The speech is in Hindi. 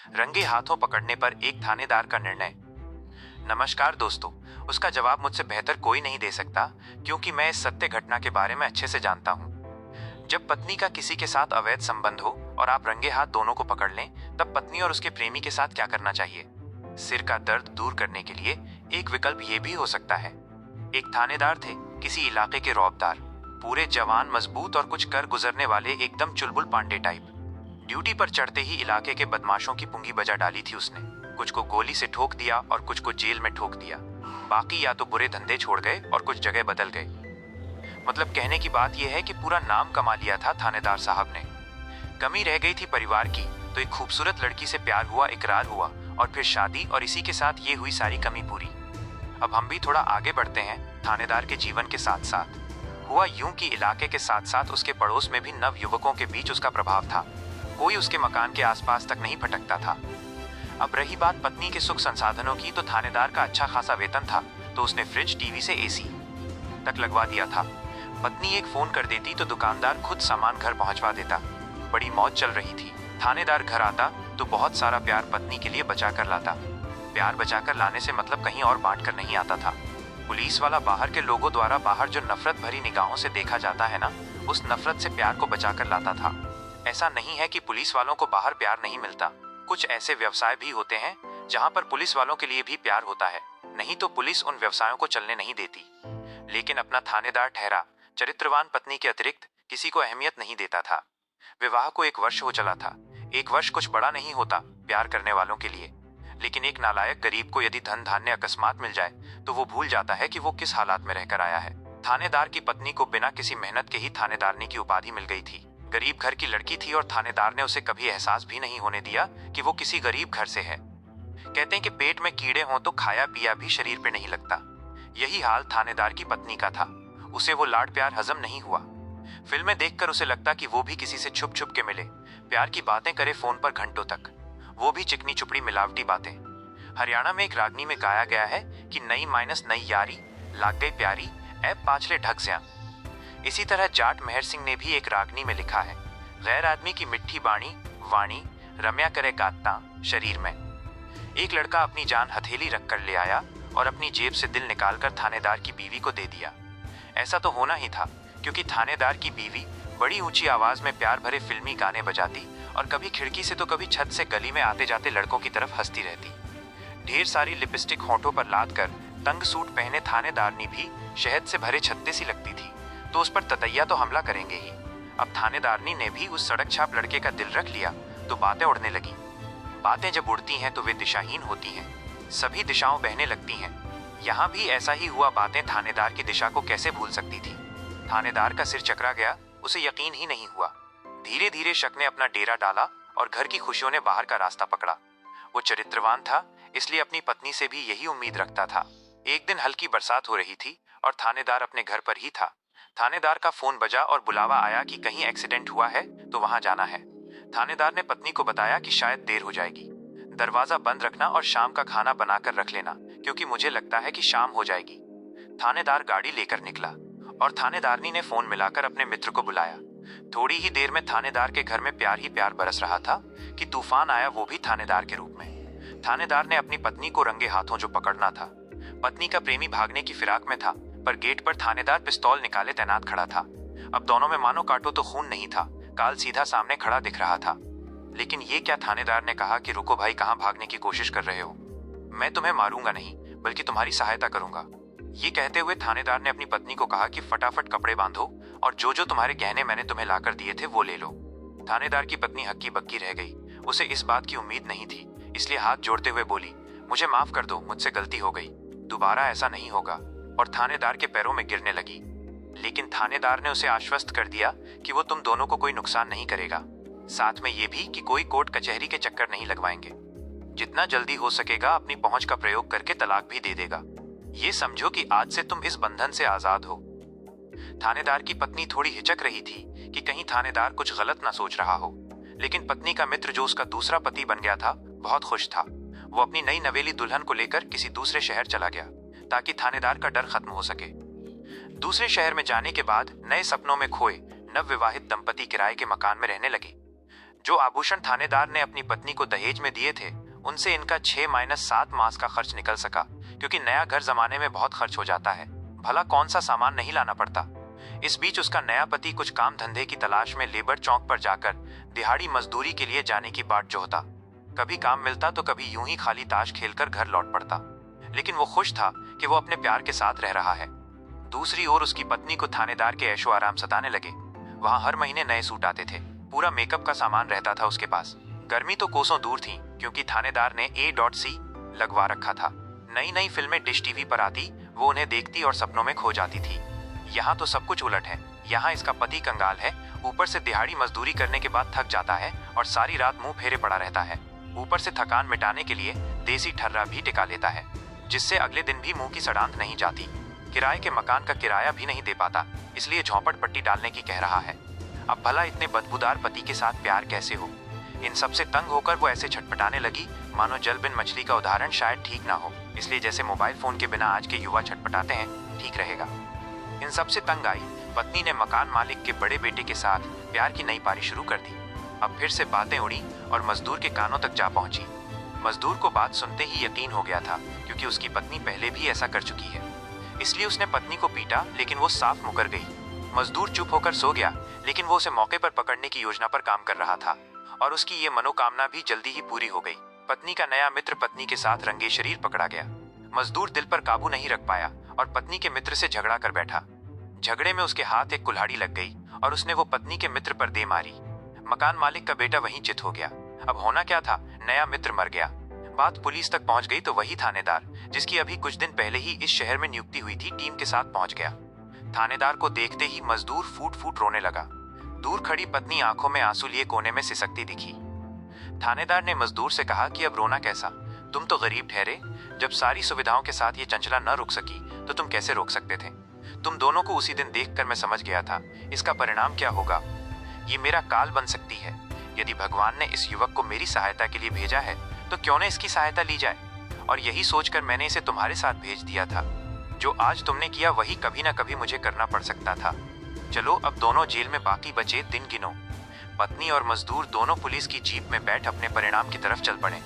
रंगे हाथों पकड़ने पर एक थानेदार का निर्णय। नमस्कार दोस्तों, उसका जवाब मुझसे बेहतर कोई नहीं दे सकता, क्योंकि मैं इस सत्य घटना के बारे में अच्छे से जानता हूँ। जब पत्नी का किसी के साथ अवैध संबंध हो और आप रंगे हाथ दोनों को पकड़ लें, तब पत्नी और उसके प्रेमी के साथ क्या करना चाहिए? सिर का दर्द दूर करने के लिए एक विकल्प ये भी हो सकता है। एक थानेदार थे, किसी इलाके के रौबदार, पूरे जवान, मजबूत और कुछ कर गुजरने वाले, एकदम चुलबुल पांडे टाइप। ड्यूटी पर चढ़ते ही इलाके के बदमाशों की पुंगी बजा डाली थी उसने। कुछ को गोली से ठोक दिया और कुछ को जेल में ठोक दिया। बाकी या तो बुरे धंधे छोड़ गए और कुछ जगह बदल गए। मतलब कहने की बात यह है कि पूरा नाम कमा लिया था थानेदार साहब ने। कमी रह गई थी परिवार की, तो एक खूबसूरत लड़की से प्यार हुआ, इकरार हुआ और फिर शादी, और इसी के साथ ये हुई सारी कमी पूरी। अब हम भी थोड़ा आगे बढ़ते हैं थानेदार के जीवन के साथ साथ। हुआ यूं कि इलाके के साथ साथ उसके पड़ोस में भी नव युवकों के बीच उसका प्रभाव था। कोई उसके मकान के आसपास तक नहीं भटकता था। अब रही बात पत्नी के सुख संसाधनों की, तो थानेदार का अच्छा खासा वेतन था, तो उसने फ्रिज, टीवी से एसी तक लगवा दिया था। पत्नी एक फोन कर देती तो दुकानदार खुद सामान घर पहुंचवा देता। बड़ी मौज चल रही थी। थानेदार घर आता तो बहुत सारा प्यार पत्नी के लिए बचा कर लाता। प्यार बचा कर लाने से मतलब कहीं और बांट कर नहीं आता था। पुलिस वाला बाहर के लोगों द्वारा बाहर जो नफरत भरी निगाहों से देखा जाता है ना, उस नफरत से प्यार को बचा कर लाता था। ऐसा नहीं है कि पुलिस वालों को बाहर प्यार नहीं मिलता। कुछ ऐसे व्यवसाय भी होते हैं जहां पर पुलिस वालों के लिए भी प्यार होता है, नहीं तो पुलिस उन व्यवसायों को चलने नहीं देती। लेकिन अपना थानेदार ठहरा चरित्रवान पत्नी के अतिरिक्त किसी को अहमियत नहीं देता था। विवाह को 1 वर्ष हो चला था। 1 वर्ष कुछ बड़ा नहीं होता प्यार करने वालों के लिए, लेकिन एक नालायक गरीब को यदि धन धान्य अकस्मात मिल जाए तो वो भूल जाता है कि वो किस हालात में रहकर आया है। थानेदार की पत्नी को बिना किसी मेहनत के ही थानेदारनी की उपाधि मिल गई थी। गरीब घर की लड़की थी और थानेदार ने उसे कभी एहसास भी नहीं होने दिया कि वो किसी गरीब घर से है। कहते हैं कि पेट में कीड़े हों तो खाया पिया भी शरीर पे नहीं लगता। यही हाल थानेदार की पत्नी का था। उसे वो लाड प्यार हजम नहीं हुआ। फिल्में देखकर उसे लगता कि वो भी किसी से छुप छुप के मिले, प्यार की बातें करे फोन पर घंटों तक, वो भी चिकनी चुपड़ी मिलावटी बातें। हरियाणा में एक रागनी में गाया गया है कि नई माइनस नई यारी, लाग गई प्यारी, ऐब पाछले ढक ज्या। इसी तरह जाट मेहर सिंह ने भी एक रागनी में लिखा है, गैर आदमी की मिट्टी बाणी वाणी रम्या करे गाता शरीर में। एक लड़का अपनी जान हथेली रख कर ले आया और अपनी जेब से दिल निकालकर थानेदार की बीवी को दे दिया। ऐसा तो होना ही था, क्योंकि थानेदार की बीवी बड़ी ऊंची आवाज में प्यार भरे फिल्मी गाने बजाती और कभी खिड़की से तो कभी छत से गली में आते जाते लड़कों की तरफ हंसती रहती। ढेर सारी लिपस्टिक होठों पर लाद कर तंग सूट पहने थानेदारनी भी शहद से भरे छत्ते सी लगती थी, तो उस पर ततैया तो हमला करेंगे ही। अब थानेदारनी ने भी उस सड़क छाप लड़के का दिल रख लिया तो बातें उड़ने लगी। बातें जब उड़ती हैं तो वे दिशाहीन होती हैं, सभी दिशाओं बहने लगती हैं। यहाँ भी ऐसा ही हुआ। बातें थानेदार की दिशा को कैसे भूल सकती थी। थानेदार का सिर चकरा गया, उसे यकीन ही नहीं हुआ। धीरे धीरे शक ने अपना डेरा डाला और घर की खुशियों ने बाहर का रास्ता पकड़ा। वो चरित्रवान था, इसलिए अपनी पत्नी से भी यही उम्मीद रखता था। एक दिन हल्की बरसात हो रही थी और थानेदार अपने घर पर ही था। थानेदार का फोन बजा और बुलावा आया कि कहीं एक्सीडेंट हुआ है तो वहां जाना है। थानेदार ने पत्नी को बताया कि शायद देर हो जाएगी, दरवाजा बंद रखना और शाम का खाना बनाकर रख लेना, क्योंकि मुझे लगता है कि शाम हो जाएगी। थानेदार गाड़ी लेकर निकला और थानेदारनी ने फोन मिलाकर अपने मित्र को बुलाया। थोड़ी ही देर में थानेदार के घर में प्यार ही प्यार बरस रहा था कि तूफान आया, वो भी थानेदार के रूप में। थानेदार ने अपनी पत्नी को रंगे हाथों जो पकड़ना था। पत्नी का प्रेमी भागने की फिराक में था, पर गेट पर थानेदार पिस्तौल निकाले तैनात खड़ा था। अब दोनों में मानो काटो तो खून नहीं था, काल सीधा सामने खड़ा दिख रहा था। लेकिन ये क्या, थानेदार ने कहा कि रुको भाई, कहां भागने की कोशिश कर रहे हो? मैं तुम्हें मारूंगा नहीं, बल्कि तुम्हारी सहायता करूंगा। ये कहते हुए थानेदार ने अपनी पत्नी को कहा कि फटाफट कपड़े बांधो और जो जो तुम्हारे गहने मैंने तुम्हें लाकर दिए थे वो ले लो। थानेदार की पत्नी हक्की बक्की रह गई। उसे इस बात की उम्मीद नहीं थी, इसलिए हाथ जोड़ते हुए बोली, मुझे माफ कर दो, मुझसे गलती हो गई, दोबारा ऐसा नहीं होगा। और थानेदार के पैरों में गिरने लगी। लेकिन थानेदार ने उसे आश्वस्त कर दिया कि वो तुम दोनों को कोई नुकसान नहीं करेगा, साथ में ये भी कि कोई कोर्ट कचहरी के चक्कर नहीं लगवाएंगे। जितना जल्दी हो सकेगा अपनी पहुंच का प्रयोग करके तलाक भी दे देगा। ये समझो कि आज से तुम इस बंधन से आजाद हो। थानेदार की पत्नी थोड़ी हिचक रही थी कि कहीं थानेदार कुछ गलत ना सोच रहा हो, लेकिन पत्नी का मित्र जो उसका दूसरा पति बन गया था बहुत खुश था। वो अपनी नई नवेली दुल्हन को लेकर किसी दूसरे शहर चला गया ताकि थानेदार का डर खत्म हो सके। दूसरे शहर में जाने के बाद नए सपनों में खोए नवविवाहित दंपति किराए के मकान में रहने लगे। जो आभूषण थानेदार ने अपनी पत्नी को दहेज में दिए थे, उनसे इनका 6-7 मास का खर्च निकल सका, क्योंकि नया घर जमाने में बहुत खर्च हो जाता है। भला कौन सा सामान नहीं लाना पड़ता। इस बीच उसका नया पति कुछ काम धंधे की तलाश में लेबर चौक पर जाकर दिहाड़ी मजदूरी के लिए जाने की बाट जोहता। कभी काम मिलता तो कभी यूं ही खाली ताश खेलकर घर लौट पड़ता, लेकिन वो खुश था कि वो अपने प्यार के साथ रह रहा है। दूसरी ओर उसकी पत्नी को थानेदार के ऐशो आराम सताने लगे। वहां हर महीने नए सूट आते थे, पूरा मेकअप का सामान रहता था उसके पास। गर्मी तो कोसों दूर थी, क्योंकि थानेदार ने A.C लगवा रखा था। नई नई फिल्में डिश टीवी पर आती, वो उन्हें देखती और सपनों में खो जाती थी। यहाँ तो सब कुछ उलट है। यहाँ इसका पति कंगाल है, ऊपर से दिहाड़ी मजदूरी करने के बाद थक जाता है और सारी रात मुंह फेरे पड़ा रहता है। ऊपर से थकान मिटाने के लिए देसी ठर्रा भी टिका लेता है, जिससे अगले दिन भी मुंह की सड़ांत नहीं जाती। किराए के मकान का किराया भी नहीं दे पाता, इसलिए झोंपड़ पट्टी डालने की कह रहा है। अब भला इतने बदबूदार पति के साथ प्यार कैसे हो। इन सब से तंग होकर वो ऐसे छटपटाने लगी मानो जल बिन मछली का उदाहरण शायद ठीक ना हो, इसलिए जैसे मोबाइल फोन के बिना आज के युवा छटपटाते हैं, ठीक रहेगा। इन सब से तंग आई पत्नी ने मकान मालिक के बड़े बेटे के साथ प्यार की नई पारी शुरू कर दी। अब फिर से बातें उड़ी और मजदूर के कानों तक जा पहुंची। मजदूर को बात सुनते ही यकीन हो गया था, क्योंकि उसकी पत्नी पहले भी ऐसा कर चुकी है। इसलिए उसने पत्नी को पीटा, लेकिन वो साफ मुकर गई। मजदूर चुप होकर सो गया, लेकिन वो उसे मौके पर पकड़ने की योजना पर काम कर रहा था, और उसकी ये मनोकामना भी जल्दी ही पूरी हो गई। पत्नी का नया मित्र पत्नी के साथ रंगे शरीर पकड़ा गया। मजदूर दिल पर काबू नहीं रख पाया और पत्नी के मित्र से झगड़ा कर बैठा। झगड़े में उसके हाथ एक कुल्हाड़ी लग गई और उसने वो पत्नी के मित्र पर दे मारी। मकान मालिक का बेटा वहीं चित हो गया। अब होना क्या था, नया मित्र मर गया। बात पुलिस तक पहुंच गई तो वही थानेदार, जिसकी अभी कुछ दिन पहले ही इस शहर में नियुक्ति हुई थी, टीम के साथ पहुंच गया। थानेदार को देखते ही मजदूर फूट फूट रोने लगा। दूर खड़ी पत्नी आंखों में आंसू लिए कोने में सिसकती दिखी। थानेदार ने मजदूर से कहा कि अब रोना कैसा, तुम तो गरीब ठहरे। जब सारी सुविधाओं के साथ ये चंचला न रुक सकी तो तुम कैसे रोक सकते थे। तुम दोनों को उसी दिन देखकर मैं समझ गया था इसका परिणाम क्या होगा। ये मेरा काल बन सकती है। यदि भगवान ने इस युवक को मेरी सहायता के लिए भेजा है तो क्यों न इसकी सहायता ली जाए। और यही सोचकर मैंने इसे तुम्हारे साथ भेज दिया था। जो आज तुमने किया वही कभी ना कभी मुझे करना पड़ सकता था। चलो अब दोनों जेल में बाकी बचे दिन गिनो। पत्नी और मजदूर दोनों पुलिस की जीप में बैठ अपने परिणाम की तरफ चल पड़े।